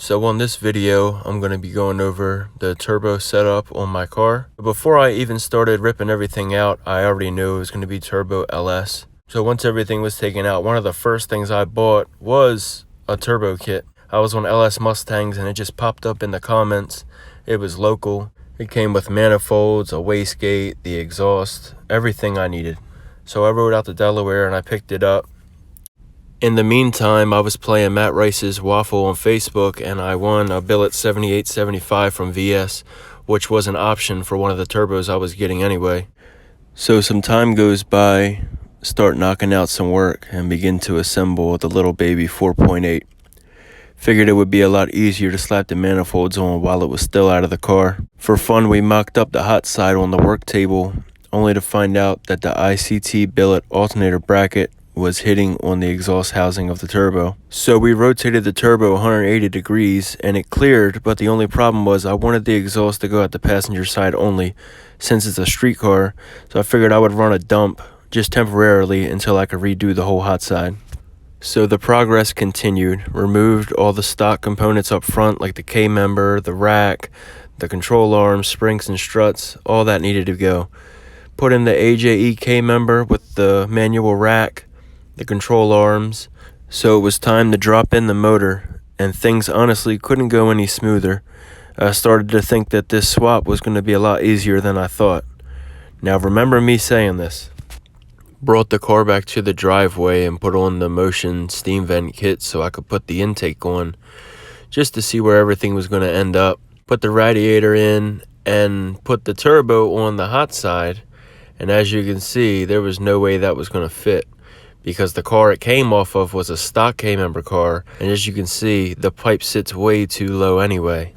So on this video, I'm going to be going over the turbo setup on my car. Before I even started ripping everything out, I already knew it was going to be turbo LS. So once everything was taken out, one of the first things I bought was a turbo kit. I was on LS Mustangs and it just popped up in the comments. It was local. It came with manifolds, a wastegate, the exhaust, everything I needed. So I rode out to Delaware and I picked it up. In the meantime, I was playing Matt Rice's Waffle on Facebook and I won a billet 7875 from VS, which was an option for one of the turbos I was getting anyway. So some time goes by, start knocking out some work and begin to assemble the little baby 4.8. Figured it would be a lot easier to slap the manifolds on while it was still out of the car. For fun, we mocked up the hot side on the work table, only to find out that the ICT billet alternator bracket was hitting on the exhaust housing of the turbo. So we rotated the turbo 180 degrees and it cleared, but the only problem was I wanted the exhaust to go out the passenger side only since it's a street car, so I figured I would run a dump just temporarily until I could redo the whole hot side. So the progress continued, removed all the stock components up front like the K-member, the rack, the control arms, springs and struts, all that needed to go. Put in the AJE K-member with the manual rack, the control arms, so it was time to drop in the motor, and things honestly couldn't go any smoother. I started to think that this swap was going to be a lot easier than I thought. Now remember me saying this. Brought the car back to the driveway and put on the Motion steam vent kit so I could put the intake on, just to see where everything was going to end up. Put the radiator in and put the turbo on the hot side, and as you can see, there was no way that was going to fit, because the car it came off of was a stock K-member car, and as you can see, the pipe sits way too low anyway.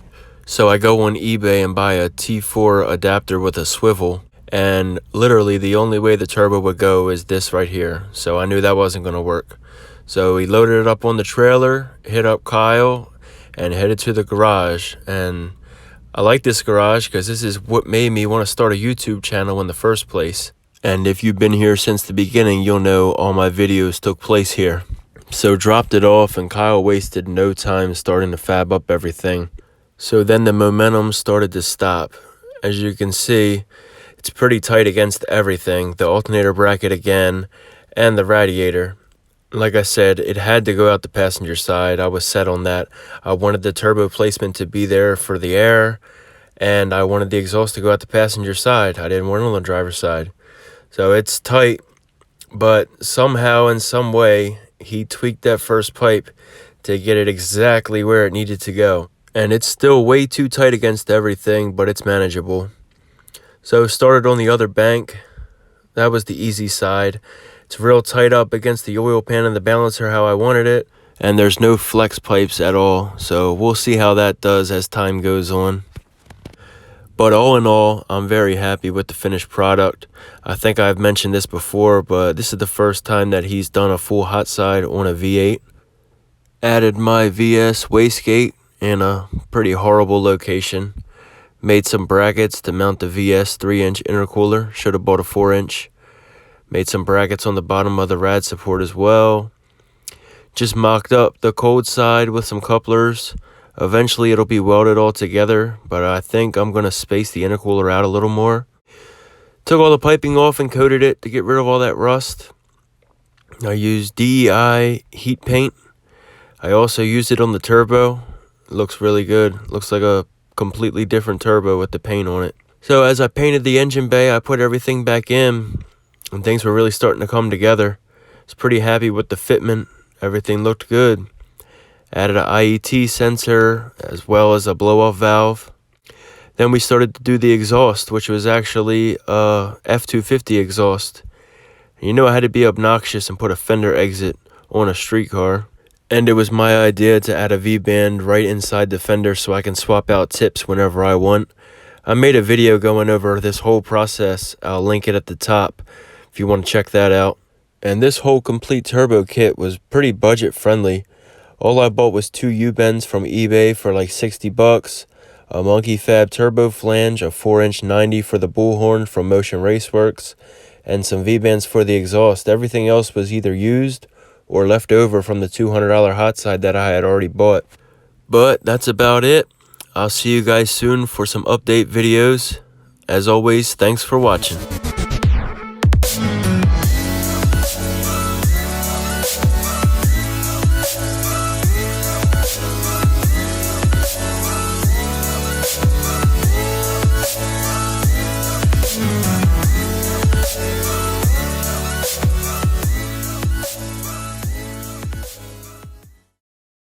So I go on eBay and buy a T4 adapter with a swivel, and literally the only way the turbo would go is this right here. So I knew that wasn't going to work. So we loaded it up on the trailer, hit up Kyle, and headed to the garage. And I like this garage because this is what made me want to start a YouTube channel in the first place. And if you've been here since the beginning, you'll know all my videos took place here. So dropped it off and Kyle wasted no time starting to fab up everything. So then the momentum started to stop. As you can see, it's pretty tight against everything. The alternator bracket again, and the radiator. Like I said, it had to go out the passenger side. I was set on that. I wanted the turbo placement to be there for the air, and I wanted the exhaust to go out the passenger side. I didn't want it on the driver's side. So it's tight, but somehow in some way, he tweaked that first pipe to get it exactly where it needed to go. And it's still way too tight against everything, but it's manageable. So started on the other bank. That was the easy side. It's real tight up against the oil pan and the balancer how I wanted it. And there's no flex pipes at all. So we'll see how that does as time goes on. But all in all, I'm very happy with the finished product. I think I've mentioned this before, but this is the first time that he's done a full hot side on a V8. Added my VS wastegate in a pretty horrible location. Made some brackets to mount the VS 3-inch intercooler. Should have bought a 4-inch. Made some brackets on the bottom of the rad support as well. Just mocked up the cold side with some couplers. Eventually it'll be welded all together, but I think I'm going to space the intercooler out a little more. Took all the piping off and coated it to get rid of all that rust. I used DEI heat paint. I also used it on the turbo. It looks really good. Looks like a completely different turbo with the paint on it. So as I painted the engine bay, I put everything back in, and things were really starting to come together. I was pretty happy with the fitment. Everything looked good. Added an IET sensor as well as a blow-off valve. Then we started to do the exhaust, which was actually a F250 exhaust. You know I had to be obnoxious and put a fender exit on a street car. And it was my idea to add a V-band right inside the fender so I can swap out tips whenever I want. I made a video going over this whole process. I'll link it at the top if you want to check that out. And this whole complete turbo kit was pretty budget friendly. All I bought was 2 U-bends from eBay for like $60, a Monkey Fab turbo flange, a 4-inch 90 for the bullhorn from Motion Raceworks, and some V-bands for the exhaust. Everything else was either used or left over from the $200 hot side that I had already bought. But that's about it. I'll see you guys soon for some update videos. As always, thanks for watching.